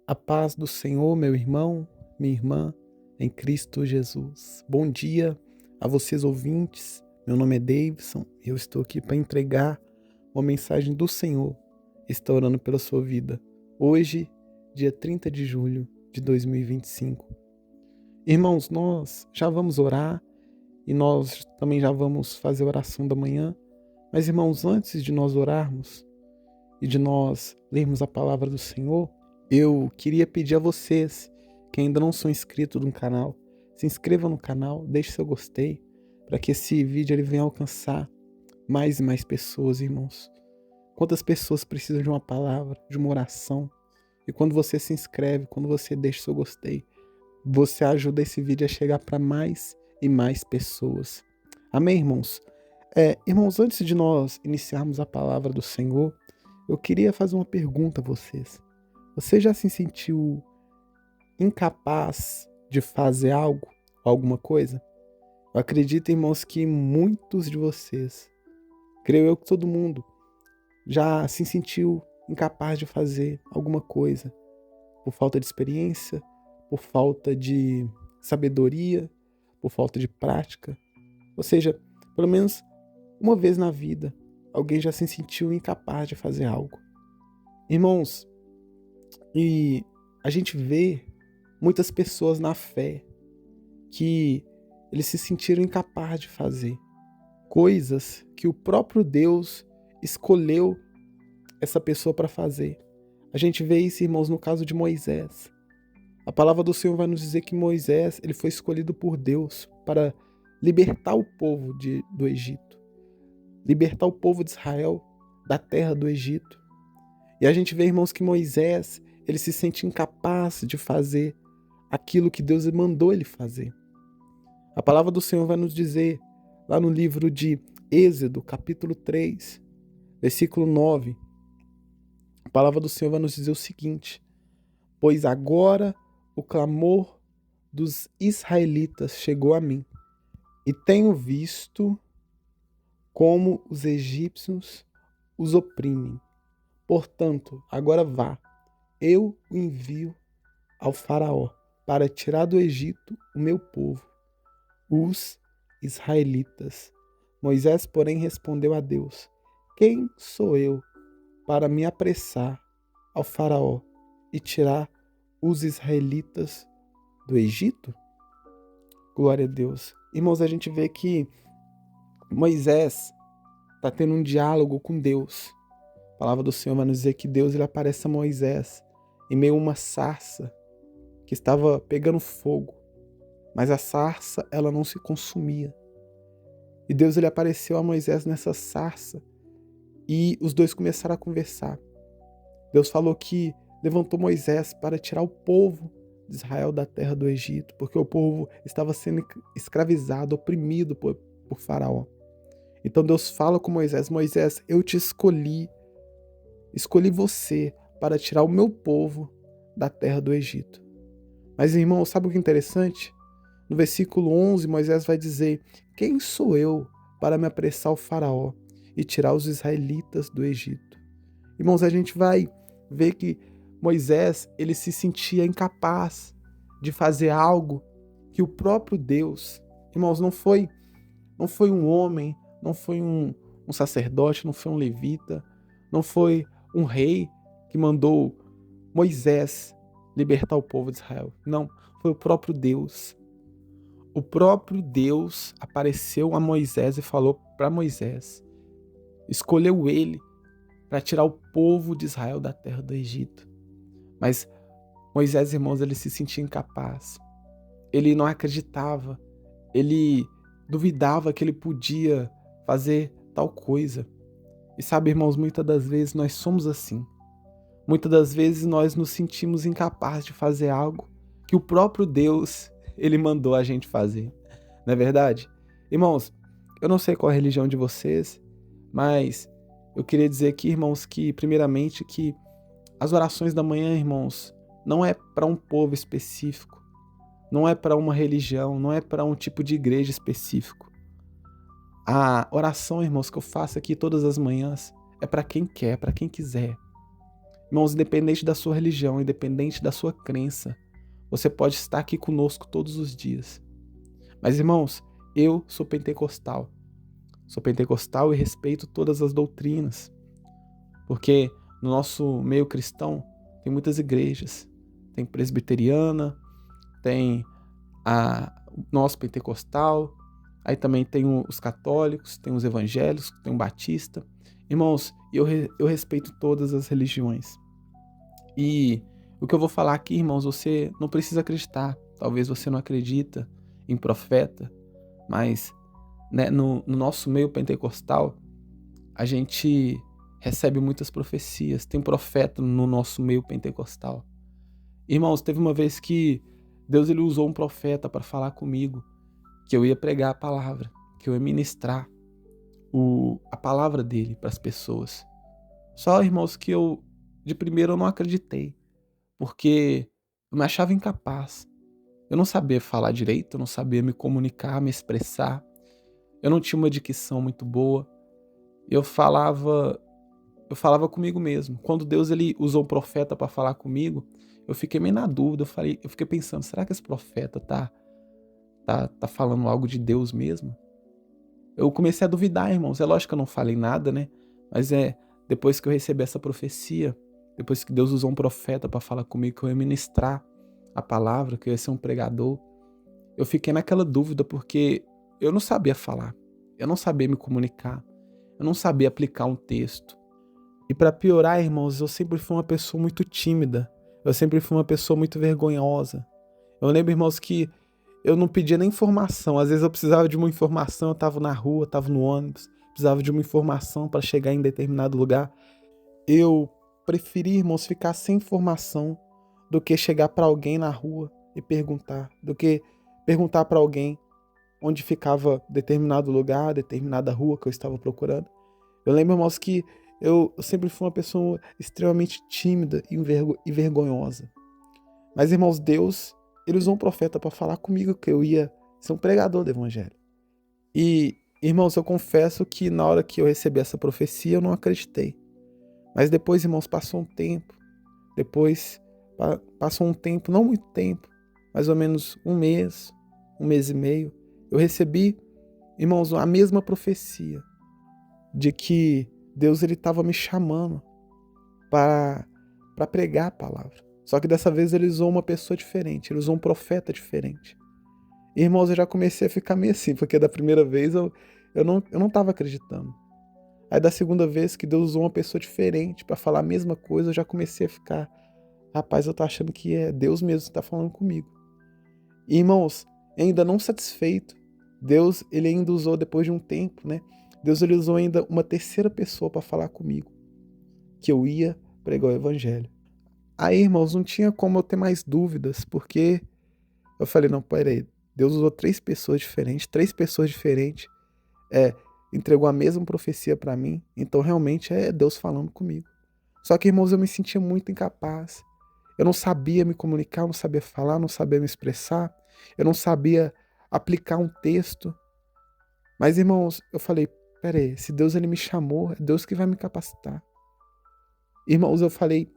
A paz do Senhor, meu irmão, minha irmã, em Cristo Jesus. Bom dia a vocês ouvintes. Meu nome é Davidson e eu estou aqui para entregar uma mensagem do Senhor. Estou orando pela sua vida. Hoje, dia 30 de julho de 2025. Irmãos, nós já vamos orar e nós também já vamos fazer a oração da manhã. Mas, irmãos, antes de nós orarmos e de nós lermos a palavra do Senhor, eu queria pedir a vocês que ainda não são inscritos no canal, se inscrevam no canal, deixe seu gostei, para que esse vídeo ele venha alcançar mais e mais pessoas, irmãos. Quantas pessoas precisam de uma palavra, de uma oração? E quando você se inscreve, quando você deixa seu gostei, você ajuda esse vídeo a chegar para mais e mais pessoas. Amém, irmãos? Irmãos, antes de nós iniciarmos a palavra do Senhor, eu queria fazer uma pergunta a vocês. Você já se sentiu incapaz de fazer algo, alguma coisa? Eu acredito, irmãos, que muitos de vocês, creio eu que todo mundo, já se sentiu incapaz de fazer alguma coisa por falta de experiência, por falta de sabedoria, por falta de prática. Ou seja, pelo menos uma vez na vida, alguém já se sentiu incapaz de fazer algo. Irmãos, e a gente vê muitas pessoas na fé que eles se sentiram incapazes de fazer coisas que o próprio Deus escolheu essa pessoa para fazer. A gente vê isso, irmãos, no caso de Moisés. A palavra do Senhor vai nos dizer que Moisés ele foi escolhido por Deus para libertar o povo do Egito, libertar o povo de Israel da terra do Egito. E a gente vê, irmãos, que Moisés ele se sente incapaz de fazer aquilo que Deus mandou ele fazer. A palavra do Senhor vai nos dizer, lá no livro de Êxodo, capítulo 3, versículo 9, a palavra do Senhor vai nos dizer o seguinte: pois agora o clamor dos israelitas chegou a mim, e tenho visto como os egípcios os oprimem. Portanto, agora vá, eu o envio ao faraó para tirar do Egito o meu povo, os israelitas. Moisés, porém, respondeu a Deus: quem sou eu para me apressar ao faraó e tirar os israelitas do Egito? Glória a Deus. Irmãos, a gente vê que Moisés está tendo um diálogo com Deus. A palavra do Senhor vai nos dizer que Deus ele aparece a Moisés em meio a uma sarça que estava pegando fogo, mas a sarça ela não se consumia. E Deus ele apareceu a Moisés nessa sarça e os dois começaram a conversar. Deus falou que levantou Moisés para tirar o povo de Israel da terra do Egito, porque o povo estava sendo escravizado, oprimido por Faraó. Então Deus fala com Moisés: Moisés, eu te escolhi você para tirar o meu povo da terra do Egito. Mas, irmão, sabe o que é interessante? No versículo 11, Moisés vai dizer: quem sou eu para me apressar ao faraó e tirar os israelitas do Egito? Irmãos, a gente vai ver que Moisés ele se sentia incapaz de fazer algo que o próprio Deus, irmãos, não foi um homem, não foi um sacerdote, não foi um levita, não foi um rei que mandou Moisés libertar o povo de Israel. Não, foi o próprio Deus. O próprio Deus apareceu a Moisés e falou para Moisés, escolheu ele para tirar o povo de Israel da terra do Egito. Mas Moisés, irmãos, ele se sentia incapaz. Ele não acreditava. Ele duvidava que ele podia fazer tal coisa. E sabe, irmãos, muitas das vezes nós somos assim. Muitas das vezes nós nos sentimos incapazes de fazer algo que o próprio Deus, ele mandou a gente fazer. Não é verdade? Irmãos, eu não sei qual é a religião de vocês, mas eu queria dizer aqui, irmãos, que primeiramente que as orações da manhã, irmãos, não é para um povo específico, não é para uma religião, não é para um tipo de igreja específico. A oração, irmãos, que eu faço aqui todas as manhãs é para quem quer, para quem quiser. Irmãos, independente da sua religião, independente da sua crença, você pode estar aqui conosco todos os dias. Mas, irmãos, eu sou pentecostal. Sou pentecostal e respeito todas as doutrinas, porque no nosso meio cristão tem muitas igrejas. Tem presbiteriana, tem o nosso pentecostal, aí também tem os católicos, tem os evangélicos, tem o batista. Irmãos, eu respeito todas as religiões. E o que eu vou falar aqui, irmãos, você não precisa acreditar. Talvez você não acredita em profeta, mas né, no nosso meio pentecostal, a gente recebe muitas profecias. Tem profeta no nosso meio pentecostal. Irmãos, teve uma vez que Deus ele usou um profeta para falar comigo, que eu ia pregar a palavra, que eu ia ministrar a palavra dele para as pessoas. Só, irmãos, que de primeiro eu não acreditei, porque eu me achava incapaz. Eu não sabia falar direito, eu não sabia me comunicar, me expressar. Eu não tinha uma dicção muito boa. Eu falava comigo mesmo. Quando Deus ele usou um profeta para falar comigo, eu fiquei meio na dúvida. Eu fiquei pensando, será que esse profeta tá falando algo de Deus mesmo? Eu comecei a duvidar, irmãos. É lógico que eu não falei nada, né? Mas depois que eu recebi essa profecia, depois que Deus usou um profeta para falar comigo, que eu ia ministrar a palavra, que eu ia ser um pregador, eu fiquei naquela dúvida porque eu não sabia falar, eu não sabia me comunicar, eu não sabia aplicar um texto. E para piorar, irmãos, eu sempre fui uma pessoa muito tímida, eu sempre fui uma pessoa muito vergonhosa. Eu lembro, irmãos, que eu não pedia nem informação. Às vezes eu precisava de uma informação, eu estava na rua, estava no ônibus, precisava de uma informação para chegar em determinado lugar. Eu preferi, irmãos, ficar sem informação do que chegar para alguém na rua e perguntar, do que perguntar para alguém onde ficava determinado lugar, determinada rua que eu estava procurando. Eu lembro, irmãos, que eu sempre fui uma pessoa extremamente tímida e vergonhosa. Mas, irmãos, Deus, ele usou um profeta para falar comigo que eu ia ser um pregador do evangelho. E, irmãos, eu confesso que na hora que eu recebi essa profecia, eu não acreditei. Mas depois, irmãos, passou um tempo. Depois passou um tempo, não muito tempo, mais ou menos um mês e meio. Eu recebi, irmãos, a mesma profecia de que Deus ele estava me chamando para pregar a palavra. Só que dessa vez ele usou uma pessoa diferente, ele usou um profeta diferente. E, irmãos, eu já comecei a ficar meio assim, porque da primeira vez eu não estava acreditando. Aí da segunda vez que Deus usou uma pessoa diferente para falar a mesma coisa, eu já comecei a ficar, rapaz, eu tô achando que é Deus mesmo que está falando comigo. E, irmãos, ainda não satisfeito, Deus ele ainda usou depois de um tempo, né? Deus ele usou ainda uma terceira pessoa para falar comigo, que eu ia pregar o evangelho. Aí, irmãos, não tinha como eu ter mais dúvidas, porque eu falei, não, peraí, Deus usou três pessoas diferentes, entregou a mesma profecia para mim, então realmente é Deus falando comigo. Só que, irmãos, eu me sentia muito incapaz. Eu não sabia me comunicar, eu não sabia falar, eu não sabia me expressar, eu não sabia aplicar um texto. Mas, irmãos, eu falei, peraí, se Deus ele me chamou, é Deus que vai me capacitar. Irmãos, eu falei,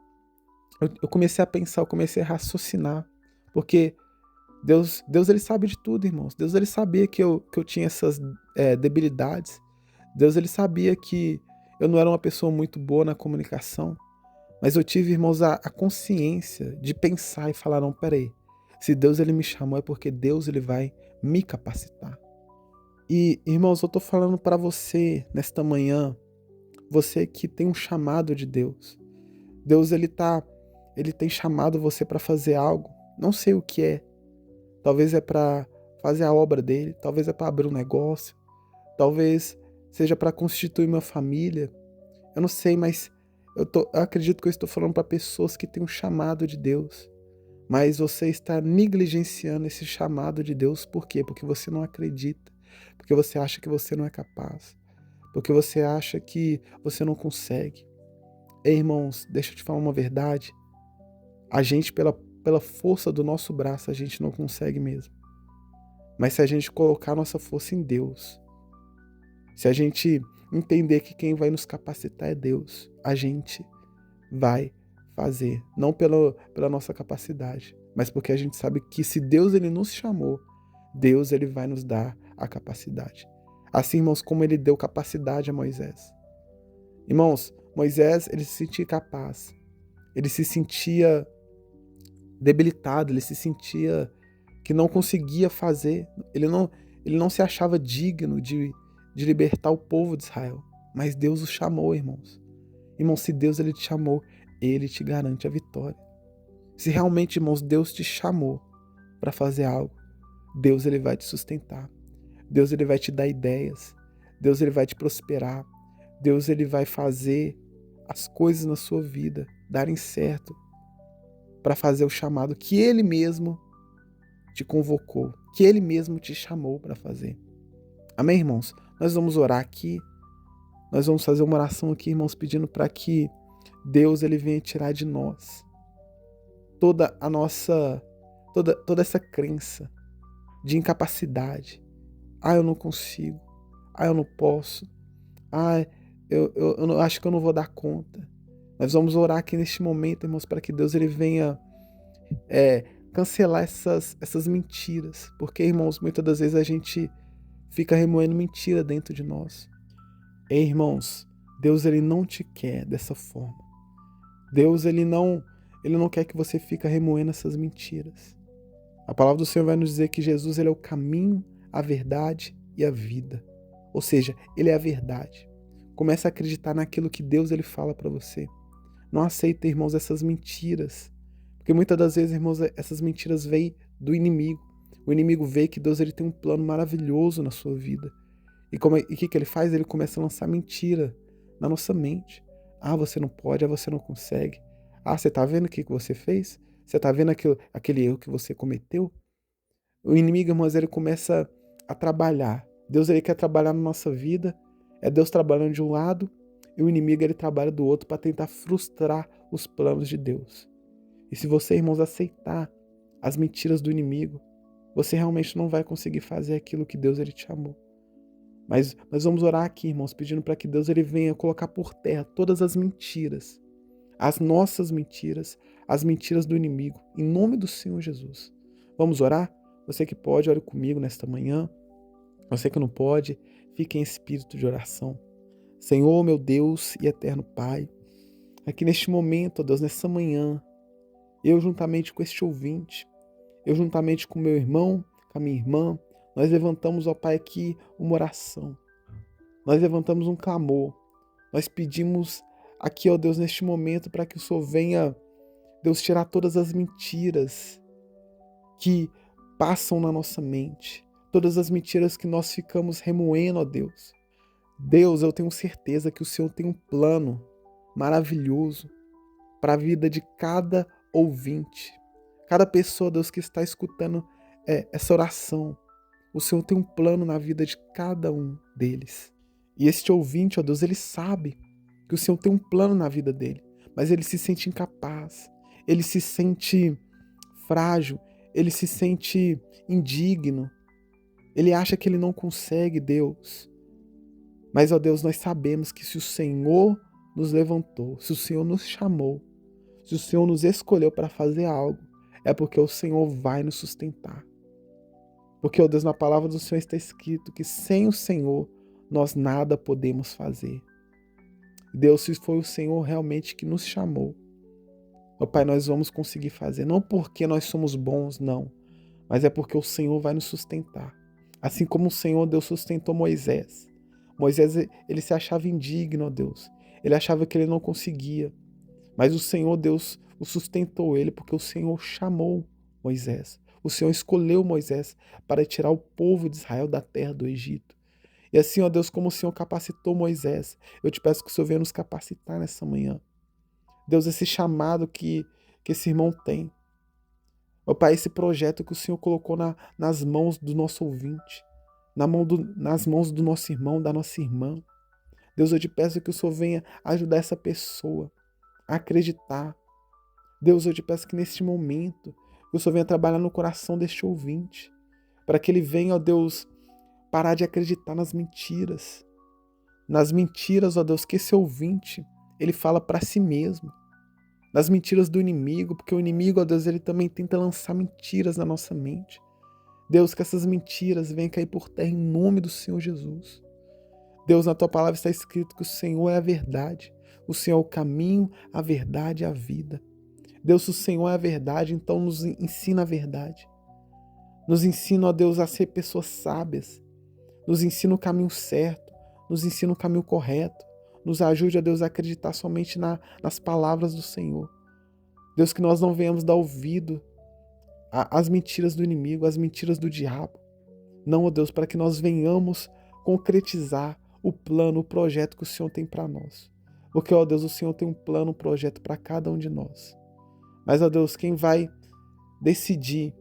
eu comecei a pensar, eu comecei a raciocinar, porque Deus ele sabe de tudo, irmãos. Deus ele sabia que eu tinha essas debilidades. Deus ele sabia que eu não era uma pessoa muito boa na comunicação. Mas eu tive, irmãos, a consciência de pensar e falar, não, peraí. Se Deus ele me chamou é porque Deus ele vai me capacitar. E, irmãos, eu tô falando para você nesta manhã, você que tem um chamado de Deus. Deus ele tem chamado você para fazer algo, não sei o que é. Talvez é para fazer a obra dele, talvez é para abrir um negócio, talvez seja para constituir uma família. Eu não sei, mas eu acredito que eu estou falando para pessoas que têm um chamado de Deus. Mas você está negligenciando esse chamado de Deus. Por quê? Porque você não acredita. Porque você acha que você não é capaz. Porque você acha que você não consegue. Ei, irmãos, deixa eu te falar uma verdade. A gente, pela força do nosso braço, a gente não consegue mesmo. Mas se a gente colocar nossa força em Deus, se a gente entender que quem vai nos capacitar é Deus, a gente vai fazer, não pela nossa capacidade, mas porque a gente sabe que se Deus ele nos chamou, Deus ele vai nos dar a capacidade. Assim, irmãos, como ele deu capacidade a Moisés. Irmãos, Moisés ele se sentia capaz, ele se sentia debilitado, ele se sentia que não conseguia fazer, ele não se achava digno de libertar o povo de Israel. Mas Deus o chamou, irmãos. Irmão, se Deus ele te chamou, ele te garante a vitória. Se realmente, irmãos, Deus te chamou para fazer algo, Deus ele vai te sustentar. Deus ele vai te dar ideias. Deus ele vai te prosperar. Deus ele vai fazer as coisas na sua vida darem certo para fazer o chamado que ele mesmo te convocou, que ele mesmo te chamou para fazer. Amém, irmãos? Nós vamos orar aqui. Nós vamos fazer uma oração aqui, irmãos, pedindo para que Deus ele venha tirar de nós toda essa crença de incapacidade. Eu não consigo. Eu não posso. Eu não, acho que eu não vou dar conta. Nós vamos orar aqui neste momento, irmãos, para que Deus ele venha cancelar essas mentiras. Porque, irmãos, muitas das vezes a gente fica remoendo mentira dentro de nós. Irmãos, Deus ele não te quer dessa forma. Deus ele não quer que você fique remoendo essas mentiras. A palavra do Senhor vai nos dizer que Jesus ele é o caminho, a verdade e a vida. Ou seja, ele é a verdade. Comece a acreditar naquilo que Deus ele fala para você. Não aceita, irmãos, essas mentiras. Porque muitas das vezes, irmãos, essas mentiras vêm do inimigo. O inimigo vê que Deus ele tem um plano maravilhoso na sua vida. E o que ele faz? Ele começa a lançar mentira na nossa mente. Você não pode, você não consegue. Você tá vendo o que você fez? Você tá vendo aquele erro que você cometeu? O inimigo, irmãos, ele começa a trabalhar. Deus ele quer trabalhar na nossa vida. É Deus trabalhando de um lado e o inimigo ele trabalha do outro para tentar frustrar os planos de Deus. E se você, irmãos, aceitar as mentiras do inimigo, você realmente não vai conseguir fazer aquilo que Deus ele te chamou. Mas nós vamos orar aqui, irmãos, pedindo para que Deus ele venha colocar por terra todas as mentiras, as nossas mentiras, as mentiras do inimigo, em nome do Senhor Jesus. Vamos orar? Você que pode, ore comigo nesta manhã. Você que não pode, fique em espírito de oração. Senhor, meu Deus e eterno Pai, aqui neste momento, ó Deus, nessa manhã, eu juntamente com este ouvinte, eu juntamente com meu irmão, com a minha irmã, nós levantamos, ó Pai, aqui uma oração. Nós levantamos um clamor. Nós pedimos aqui, ó Deus, neste momento, para que o Senhor venha, Deus, tirar todas as mentiras que passam na nossa mente. Todas as mentiras que nós ficamos remoendo, ó Deus. Deus, eu tenho certeza que o Senhor tem um plano maravilhoso para a vida de cada ouvinte. Cada pessoa, Deus, que está escutando essa oração. O Senhor tem um plano na vida de cada um deles. E este ouvinte, ó Deus, ele sabe que o Senhor tem um plano na vida dele, mas ele se sente incapaz, ele se sente frágil, ele se sente indigno, ele acha que ele não consegue, Deus. Mas, ó Deus, nós sabemos que se o Senhor nos levantou, se o Senhor nos chamou, se o Senhor nos escolheu para fazer algo, é porque o Senhor vai nos sustentar. Porque, ó Deus, na palavra do Senhor está escrito que sem o Senhor nós nada podemos fazer. Deus, se foi o Senhor realmente que nos chamou, ó Pai, nós vamos conseguir fazer. Não porque nós somos bons, não, mas é porque o Senhor vai nos sustentar. Assim como o Senhor, Deus, sustentou Moisés. Moisés, ele se achava indigno, ó Deus. Ele achava que ele não conseguia. Mas o Senhor, Deus, o sustentou ele porque o Senhor chamou Moisés. O Senhor escolheu Moisés para tirar o povo de Israel da terra do Egito. E assim, ó Deus, como o Senhor capacitou Moisés, eu te peço que o Senhor venha nos capacitar nessa manhã. Deus, esse chamado que esse irmão tem. Ó Pai, esse projeto que o Senhor colocou nas mãos do nosso ouvinte, nas mãos do nosso irmão, da nossa irmã. Deus, eu te peço que o Senhor venha ajudar essa pessoa a acreditar. Deus, eu te peço que neste momento que o Senhor venha trabalhar no coração deste ouvinte, para que ele venha, ó Deus, parar de acreditar nas mentiras, ó Deus, que esse ouvinte, ele fala para si mesmo. das mentiras do inimigo, porque o inimigo, ó Deus, ele também tenta lançar mentiras na nossa mente. Deus, que essas mentiras venham cair por terra em nome do Senhor Jesus. Deus, na tua palavra está escrito que o Senhor é a verdade. O Senhor é o caminho, a verdade e a vida. Deus, se o Senhor é a verdade, então nos ensina a verdade. Nos ensina, ó Deus, a ser pessoas sábias. Nos ensina o caminho certo. Nos ensina o caminho correto. Nos ajude, ó Deus, a acreditar somente nas palavras do Senhor. Deus, que nós não venhamos dar ouvido às mentiras do inimigo, às mentiras do diabo. Não, ó Deus, para que nós venhamos concretizar o plano, o projeto que o Senhor tem para nós. Porque, ó Deus, o Senhor tem um plano, um projeto para cada um de nós. Mas, ó Deus, quem vai decidir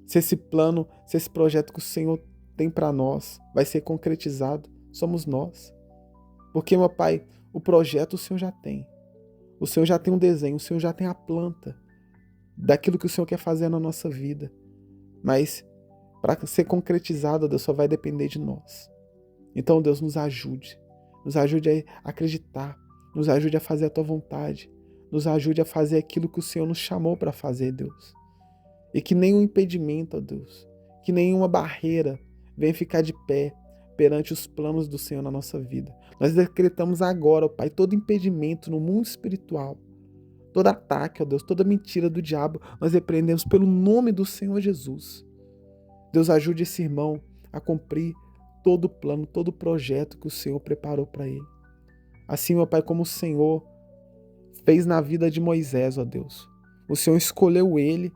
se esse plano, se esse projeto que o Senhor tem para nós vai ser concretizado, somos nós. Porque, meu Pai, o projeto o Senhor já tem. O Senhor já tem um desenho, o Senhor já tem a planta daquilo que o Senhor quer fazer na nossa vida. Mas para ser concretizado, Deus, só vai depender de nós. Então, Deus, nos ajude a acreditar, nos ajude a fazer a tua vontade, nos ajude a fazer aquilo que o Senhor nos chamou para fazer, Deus. E que nenhum impedimento, ó Deus, que nenhuma barreira venha ficar de pé perante os planos do Senhor na nossa vida. Nós decretamos agora, ó Pai, todo impedimento no mundo espiritual, todo ataque, ó Deus, toda mentira do diabo, nós repreendemos pelo nome do Senhor Jesus. Deus, ajude esse irmão a cumprir todo o plano, todo o projeto que o Senhor preparou para ele. Assim, meu Pai, como o Senhor fez na vida de Moisés, ó Deus. O Senhor escolheu ele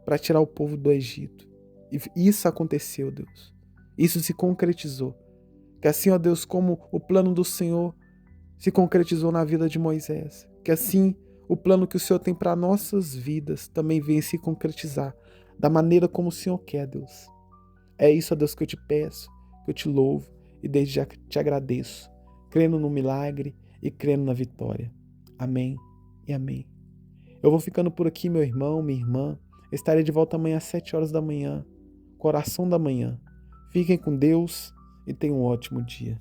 para tirar o povo do Egito. E isso aconteceu, Deus. Isso se concretizou. Que assim, ó Deus, como o plano do Senhor se concretizou na vida de Moisés. Que assim, o plano que o Senhor tem para nossas vidas também venha se concretizar da maneira como o Senhor quer, Deus. É isso, ó Deus, que eu te peço, que eu te louvo e desde já te agradeço, crendo no milagre e crendo na vitória. Amém e amém. Eu vou ficando por aqui, meu irmão, minha irmã. Estarei de volta amanhã às 7 horas da manhã, coração da manhã. Fiquem com Deus e tenham um ótimo dia.